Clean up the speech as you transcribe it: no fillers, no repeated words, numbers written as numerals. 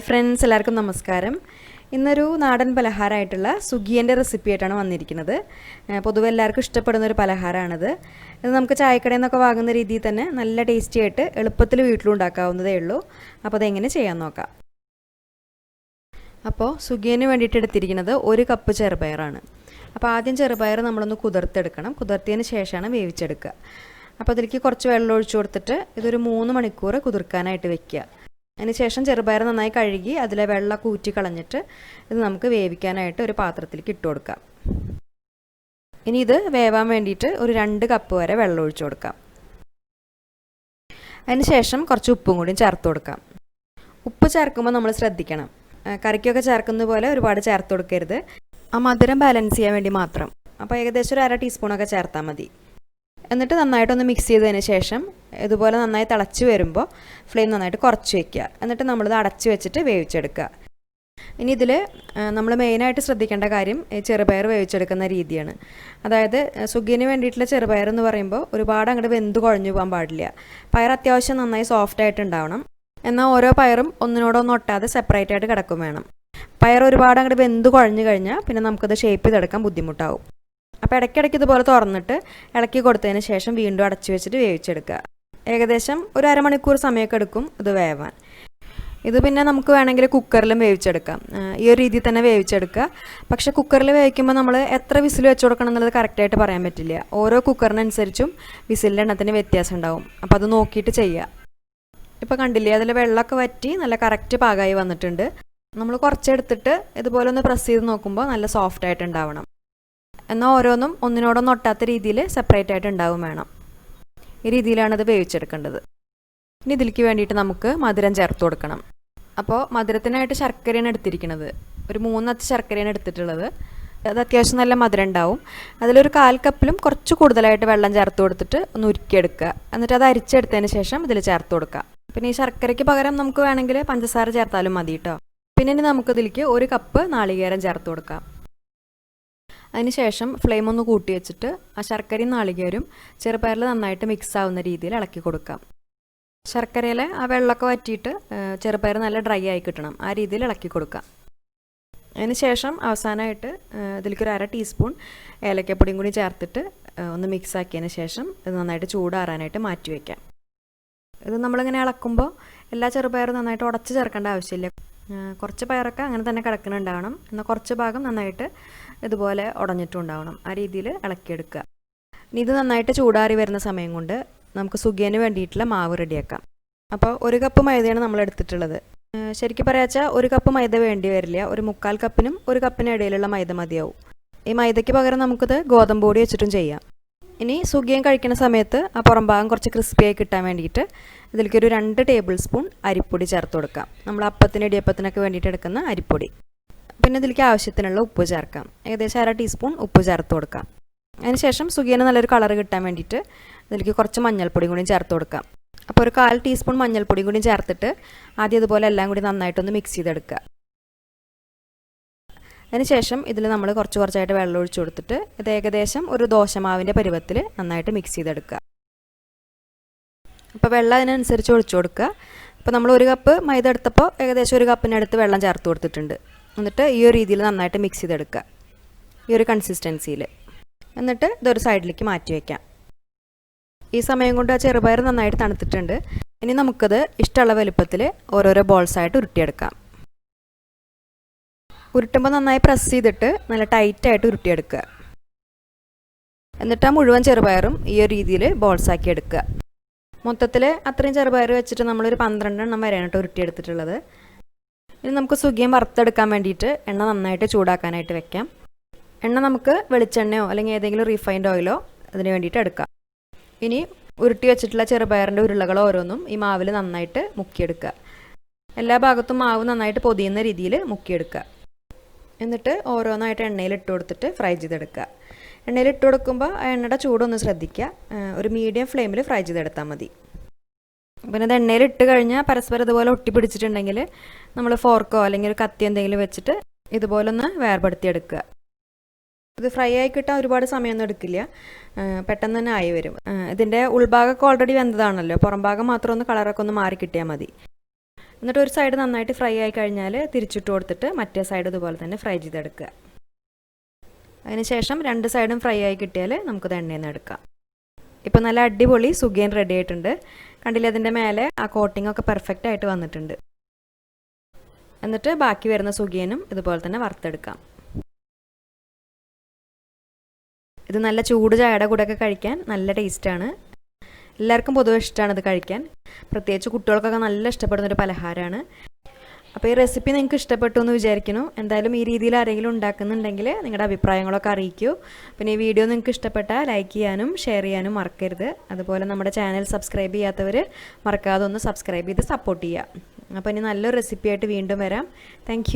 Friends, എല്ലാവർക്കും നമസ്കാരം. ഇന്നൊരു നാടൻ പലഹാരമായിട്ടുള്ള സുഖിയൻ്റെ റെസിപ്പി ആയിട്ടാണ് വന്നിരിക്കുന്നത്. പൊതുവെ എല്ലാവർക്കും ഇഷ്ടപ്പെടുന്ന ഒരു പലഹാരമാണിത്. ഇത് നമുക്ക് ചായക്കടയിൽ നിന്നൊക്കെ വാങ്ങുന്ന രീതിയിൽ തന്നെ നല്ല ടേസ്റ്റി ആയിട്ട് എളുപ്പത്തിൽ വീട്ടിലുണ്ടാക്കാവുന്നതേ ഉള്ളൂ. അപ്പോൾ അതെങ്ങനെ ചെയ്യാൻ നോക്കാം. അപ്പോൾ സുഖിയന് വേണ്ടിയിട്ട് എടുത്തിരിക്കുന്നത് 1 കപ്പ് ചെറുപയറാണ്. അപ്പോൾ ആദ്യം ചെറുപയർ നമ്മളൊന്ന് കുതിർത്തെടുക്കണം. കുതിർത്തിയതിന് ശേഷമാണ് വേവിച്ചെടുക്കുക. അപ്പോൾ അതിലേക്ക് കുറച്ച് വെള്ളം ഒഴിച്ചു കൊടുത്തിട്ട് ഇതൊരു 3 മണിക്കൂർ കുതിർക്കാനായിട്ട് വെക്കുക. അതിനുശേഷം ചെറുപയർ നന്നായി കഴുകി അതിലെ വെള്ളമൊക്കെ ഊറ്റി കളഞ്ഞിട്ട് ഇത് നമുക്ക് വേവിക്കാനായിട്ട് ഒരു പാത്രത്തിലേക്ക് ഇട്ട് കൊടുക്കാം. ഇനി ഇത് വേവാൻ വേണ്ടിയിട്ട് ഒരു 2 കപ്പ് വരെ വെള്ളം ഒഴിച്ചു കൊടുക്കാം. അതിനുശേഷം കുറച്ച് ഉപ്പും കൂടി ചേർത്ത് കൊടുക്കാം. ഉപ്പ് ചേർക്കുമ്പോൾ നമ്മൾ ശ്രദ്ധിക്കണം, കറിക്കൊക്കെ ചേർക്കുന്ന പോലെ ഒരുപാട് ചേർത്ത് കൊടുക്കരുത്. ആ മധുരം ബാലൻസ് ചെയ്യാൻ വേണ്ടി മാത്രം. അപ്പോൾ ഏകദേശം ഒരു 1/2 ടീസ്പൂണൊക്കെ ചേർത്താൽ മതി. എന്നിട്ട് നന്നായിട്ടൊന്ന് മിക്സ് ചെയ്തതിന് ശേഷം ഇതുപോലെ നന്നായി തിളച്ച് വരുമ്പോൾ ഫ്ലെയിം നന്നായിട്ട് കുറച്ച് വയ്ക്കുക. എന്നിട്ട് നമ്മളിത് അടച്ച് വെച്ചിട്ട് വേവിച്ചെടുക്കുക. ഇനി ഇതിൽ നമ്മൾ മെയിനായിട്ട് ശ്രദ്ധിക്കേണ്ട കാര്യം ചെറുപയർ വേവിച്ചെടുക്കുന്ന രീതിയാണ്. അതായത് സുഖിയന് വേണ്ടിയിട്ടുള്ള ചെറുപയർ എന്ന് പറയുമ്പോൾ ഒരുപാട് അങ്ങോട്ട് വെന്ത് കുഴഞ്ഞു പോകാൻ പാടില്ല. പയർ അത്യാവശ്യം നന്നായി സോഫ്റ്റ് ആയിട്ടുണ്ടാവണം. എന്നാൽ ഓരോ പയറും ഒന്നിനോടൊന്നും ഒട്ടാതെ സെപ്പറേറ്റ് ആയിട്ട് കിടക്കും വേണം. പയർ ഒരുപാട് അങ്ങോട്ട് വെന്ത് കുഴഞ്ഞു കഴിഞ്ഞാൽ പിന്നെ നമുക്കത് ഷേപ്പ് ചെയ്തെടുക്കാൻ ബുദ്ധിമുട്ടാവും. അപ്പോൾ ഇടയ്ക്കിടയ്ക്ക് ഇതുപോലെ തുറന്നിട്ട് ഇളക്കി കൊടുത്തതിന് ശേഷം വീണ്ടും അടച്ചു വെച്ചിട്ട് വേവിച്ചെടുക്കുക. ഏകദേശം ഒരു 1/2 മണിക്കൂർ സമയമൊക്കെ എടുക്കും ഇത് വേവാൻ. ഇത് പിന്നെ നമുക്ക് വേണമെങ്കിൽ കുക്കറിലും വേവിച്ചെടുക്കാം. ഈ ഒരു രീതിയിൽ തന്നെ വേവിച്ചെടുക്കുക. പക്ഷേ കുക്കറിൽ വേവിക്കുമ്പോൾ നമ്മൾ എത്ര വിസിൽ വെച്ച് കൊടുക്കണം എന്നുള്ളത് കറക്റ്റായിട്ട് പറയാൻ പറ്റില്ല. ഓരോ കുക്കറിനനുസരിച്ചും വിസിലിൻ്റെ എണ്ണത്തിന് വ്യത്യാസം ഉണ്ടാവും. അപ്പോൾ അത് നോക്കിയിട്ട് ചെയ്യുക. ഇപ്പോൾ കണ്ടില്ലേ, അതിൽ വെള്ളമൊക്കെ വറ്റി നല്ല കറക്റ്റ് പാകമായി വന്നിട്ടുണ്ട്. നമ്മൾ കുറച്ചെടുത്തിട്ട് ഇതുപോലെ ഒന്ന് പ്രസ് ചെയ്ത് നോക്കുമ്പോൾ നല്ല സോഫ്റ്റ് ആയിട്ട് ഉണ്ടാവണം. എന്നാൽ ഓരോന്നും ഒന്നിനോടൊന്നും ഒട്ടാത്ത രീതിയിൽ സെപ്പറേറ്റ് ആയിട്ട് ഉണ്ടാവും വേണം. ഈ രീതിയിലാണ് ഇത് വേവിച്ചെടുക്കേണ്ടത്. ഇനി ഇതിലേക്ക് വേണ്ടിയിട്ട് നമുക്ക് മധുരം ചേർത്ത് കൊടുക്കണം. അപ്പോൾ മധുരത്തിനായിട്ട് ശർക്കരയാണ് എടുത്തിരിക്കുന്നത്. ഒരു 3 അച്ച് ശർക്കരയാണ് എടുത്തിട്ടുള്ളത്. അത് അത്യാവശ്യം നല്ല മധുരം ഉണ്ടാവും. അതിലൊരു 1/4 കപ്പിലും കുറച്ച് കൂടുതലായിട്ട് വെള്ളം ചേർത്ത് കൊടുത്തിട്ട് ഒന്ന് ഉരുക്കിയെടുക്കുക. എന്നിട്ട് അത് അരിച്ചെടുത്തതിന് ശേഷം ഇതിൽ ചേർത്ത് കൊടുക്കുക. പിന്നെ ഈ ശർക്കരയ്ക്ക് പകരം നമുക്ക് വേണമെങ്കിൽ പഞ്ചസാര ചേർത്താലും മതി കേട്ടോ. പിന്നെ ഇനി നമുക്കിതിലേക്ക് 1 കപ്പ് നാളികേരം ചേർത്ത് കൊടുക്കാം. അതിനുശേഷം ഫ്ലെയിം ഒന്ന് കൂട്ടി വെച്ചിട്ട് ആ ശർക്കരയും നാളികേരും ചെറുപയറിൽ നന്നായിട്ട് മിക്സ് ആവുന്ന രീതിയിൽ ഇളക്കി കൊടുക്കാം. ശർക്കരയിൽ ആ വെള്ളമൊക്കെ വറ്റിയിട്ട് ചെറുപയർ നല്ല ഡ്രൈ ആയി കിട്ടണം. ആ രീതിയിൽ ഇളക്കി കൊടുക്കാം. അതിനുശേഷം അവസാനമായിട്ട് ഇതിലേക്ക് ഒരു 1/2 ടീസ്പൂൺ ഏലക്കപ്പൊടിയും കൂടി ചേർത്തിട്ട് ഒന്ന് മിക്സ് ആക്കിയതിന് ശേഷം ഇത് നന്നായിട്ട് ചൂടാറാനായിട്ട് മാറ്റി വയ്ക്കാം. ഇത് നമ്മളിങ്ങനെ ഇളക്കുമ്പോൾ എല്ലാ ചെറുപയറും നന്നായിട്ട് ഉടച്ച് ചേർക്കേണ്ട ആവശ്യമില്ല. കുറച്ച് പയറൊക്കെ അങ്ങനെ തന്നെ കിടക്കുന്നുണ്ടാവണം. എന്നാൽ കുറച്ച് ഭാഗം നന്നായിട്ട് ഇതുപോലെ ഉടഞ്ഞിട്ടുണ്ടാവണം. ആ രീതിയിൽ ഇളക്കിയെടുക്കുക. ഇനി ഇത് നന്നായിട്ട് ചൂടാറി വരുന്ന സമയം കൊണ്ട് നമുക്ക് സുഖിയന് വേണ്ടിയിട്ടുള്ള മാവ് റെഡിയാക്കാം. അപ്പോൾ 1 കപ്പ് മൈദയാണ് നമ്മൾ എടുത്തിട്ടുള്ളത്. ശരിക്കും പറയാച്ചാൽ 1 കപ്പ് മൈദ വേണ്ടി വരില്ല. ഒരു 3/4 കപ്പിനും 1 കപ്പിനും ഇടയിലുള്ള മൈദ മതിയാവും. ഈ മൈദയ്ക്ക് പകരം നമുക്കിത് ഗോതമ്പ് പൊടി വെച്ചിട്ടും ചെയ്യാം. ഇനി സുഖിയൻ കഴിക്കുന്ന സമയത്ത് ആ പുറം ഭാഗം കുറച്ച് ക്രിസ്പിയായി കിട്ടാൻ വേണ്ടിയിട്ട് ഇതിലേക്ക് ഒരു 2 ടേബിൾ സ്പൂൺ അരിപ്പൊടി ചേർത്ത് കൊടുക്കാം. നമ്മൾ അപ്പത്തിന് ഇടിയപ്പത്തിനൊക്കെ വേണ്ടിയിട്ട് എടുക്കുന്ന അരിപ്പൊടി. പിന്നെ ഇതിലേക്ക് ആവശ്യത്തിനുള്ള ഉപ്പ് ചേർക്കാം. ഏകദേശം 1/2 ടീസ്പൂൺ ഉപ്പ് ചേർത്ത് കൊടുക്കാം. അതിനുശേഷം സുഖിയന് നല്ലൊരു കളർ കിട്ടാൻ വേണ്ടിയിട്ട് ഇതിലേക്ക് കുറച്ച് മഞ്ഞൾപ്പൊടിയും കൂടി ചേർത്ത് കൊടുക്കാം. അപ്പോൾ ഒരു 1/4 ടീസ്പൂൺ മഞ്ഞൾപ്പൊടിയും കൂടി ചേർത്തിട്ട് ആദ്യം ഇതുപോലെ എല്ലാം കൂടി നന്നായിട്ടൊന്ന് മിക്സ് ചെയ്തെടുക്കുക. അതിനുശേഷം ഇതിൽ നമ്മൾ കുറച്ചായിട്ട് വെള്ളം ഒഴിച്ചു കൊടുത്തിട്ട് ഇത് ഏകദേശം ഒരു ദോശമാവിൻ്റെ പരുവത്തിൽ നന്നായിട്ട് മിക്സ് ചെയ്തെടുക്കുക. അപ്പോൾ വെള്ളം അതിനനുസരിച്ച് ഒഴിച്ചു കൊടുക്കുക. അപ്പോൾ നമ്മൾ 1 കപ്പ് മൈദ എടുത്തപ്പോൾ ഏകദേശം 1 കപ്പിനടുത്ത് വെള്ളം ചേർത്ത് കൊടുത്തിട്ടുണ്ട്. എന്നിട്ട് ഈ ഒരു രീതിയിൽ നന്നായിട്ട് മിക്സ് ചെയ്തെടുക്കുക, ഈ ഒരു കൺസിസ്റ്റൻസിയിൽ. എന്നിട്ട് ഇതൊരു സൈഡിലേക്ക് മാറ്റി വയ്ക്കാം. ഈ സമയം കൊണ്ട് ആ ചെറുപയർ നന്നായിട്ട് തണുത്തിട്ടുണ്ട്. ഇനി നമുക്കത് ഇഷ്ടമുള്ള വലുപ്പത്തിൽ ഓരോരോ ബോൾസായിട്ട് ഉരുട്ടിയെടുക്കാം. ഉരുട്ടുമ്പോൾ നന്നായി പ്രസ് ചെയ്തിട്ട് നല്ല ടൈറ്റായിട്ട് ഉരുട്ടിയെടുക്കുക. എന്നിട്ട് ആ മുഴുവൻ ചെറുപയറും ഈ ഒരു രീതിയിൽ ബോൾസാക്കി എടുക്കുക. മൊത്തത്തിൽ അത്രയും ചെറുപയർ വെച്ചിട്ട് നമ്മളൊരു 12 എണ്ണം വരെയാണ് കേട്ടോ ഉരുട്ടിയെടുത്തിട്ടുള്ളത്. ഇനി നമുക്ക് സുഖിയൻ വറുത്തെടുക്കാൻ വേണ്ടിയിട്ട് എണ്ണ നന്നായിട്ട് ചൂടാക്കാനായിട്ട് വെക്കാം. എണ്ണ നമുക്ക് വെളിച്ചെണ്ണയോ അല്ലെങ്കിൽ ഏതെങ്കിലും റീഫൈൻഡ് ഓയിലോ അതിന് വേണ്ടിയിട്ട് എടുക്കാം. ഇനി ഉരുട്ടി വെച്ചിട്ടുള്ള ചെറുപയറിൻ്റെ ഉരുളകൾ ഓരോന്നും ഈ മാവിൽ നന്നായിട്ട് മുക്കിയെടുക്കുക. എല്ലാ ഭാഗത്തും മാവ് നന്നായിട്ട് പൊതിയുന്ന രീതിയിൽ മുക്കിയെടുക്കുക. എന്നിട്ട് ഓരോന്നായിട്ട് എണ്ണയിൽ ഇട്ട് കൊടുത്തിട്ട് ഫ്രൈ ചെയ്തെടുക്കുക. എണ്ണയിൽ ഇട്ട് കൊടുക്കുമ്പോൾ ആ എണ്ണയുടെ ചൂടൊന്ന് ശ്രദ്ധിക്കുക. ഒരു മീഡിയം ഫ്ലെയിമിൽ ഫ്രൈ ചെയ്തെടുത്താൽ മതി. പിന്നെ അത് എണ്ണയിൽ ഇട്ട് കഴിഞ്ഞാൽ പരസ്പരം ഇതുപോലെ ഒട്ടിപ്പിടിച്ചിട്ടുണ്ടെങ്കിൽ നമ്മൾ ഫോർക്കോ അല്ലെങ്കിൽ ഒരു കത്തി എന്തെങ്കിലും വെച്ചിട്ട് ഇതുപോലെ ഒന്ന് വേർപെടുത്തിയെടുക്കുക. ഇത് ഫ്രൈ ആയി കിട്ടാൻ ഒരുപാട് സമയമൊന്നും എടുക്കില്ല, പെട്ടെന്ന് തന്നെ ആയി വരും. ഇതിൻ്റെ ഉൾഭാഗമൊക്കെ ഓൾറെഡി വെന്തതാണല്ലോ, പുറം ഭാഗം മാത്രം ഒന്ന് കളറൊക്കെ ഒന്ന് മാറി കിട്ടിയാൽ മതി. എന്നിട്ട് ഒരു സൈഡ് നന്നായിട്ട് ഫ്രൈ ആയി കഴിഞ്ഞാൽ തിരിച്ചിട്ട് കൊടുത്തിട്ട് മറ്റേ സൈഡ് ഇതുപോലെ തന്നെ ഫ്രൈ ചെയ്തെടുക്കുക. അതിനുശേഷം 2 സൈഡും ഫ്രൈ ആയി കിട്ടിയാൽ നമുക്കത് എണ്ണയിൽ നിന്ന് എടുക്കാം. ഇപ്പോൾ നല്ല അടിപൊളി സുഖിയൻ റെഡി ആയിട്ടുണ്ട്. കണ്ടില്ലേ, അതിൻ്റെ മേലെ ആ കോട്ടിംഗ് ഒക്കെ പെർഫെക്റ്റ് ആയിട്ട് വന്നിട്ടുണ്ട്. എന്നിട്ട് ബാക്കി വരുന്ന സുഖിയനും ഇതുപോലെ തന്നെ വറുത്തെടുക്കാം. ഇത് നല്ല ചൂട് ചായയുടെ കൂടെയൊക്കെ കഴിക്കാൻ നല്ല ടേസ്റ്റാണ്. എല്ലാവർക്കും പൊതുവെ ഇഷ്ടമാണ് ഇത് കഴിക്കാൻ. പ്രത്യേകിച്ച് കുട്ടികൾക്കൊക്കെ നല്ല ഇഷ്ടപ്പെടുന്നൊരു പലഹാരമാണ്. അപ്പോൾ ഈ റെസിപ്പി നിങ്ങൾക്ക് ഇഷ്ടപ്പെട്ടു എന്ന് വിചാരിക്കുന്നു. എന്തായാലും ഈ രീതിയിൽ ആരെങ്കിലും ഉണ്ടാക്കുന്നുണ്ടെങ്കിൽ നിങ്ങളുടെ അഭിപ്രായങ്ങളൊക്കെ അറിയിക്കൂ. പിന്നെ ഈ വീഡിയോ നിങ്ങൾക്ക് ഇഷ്ടപ്പെട്ടാൽ ലൈക്ക് ചെയ്യാനും ഷെയർ ചെയ്യാനും മറക്കരുത്. അതുപോലെ നമ്മുടെ ചാനൽ സബ്സ്ക്രൈബ് ചെയ്യാത്തവർ മറക്കാതെ ഒന്ന് സബ്സ്ക്രൈബ് ചെയ്ത് സപ്പോർട്ട് ചെയ്യുക. അപ്പോൾ ഇനി നല്ലൊരു റെസിപ്പിയായിട്ട് വീണ്ടും വരാം. താങ്ക്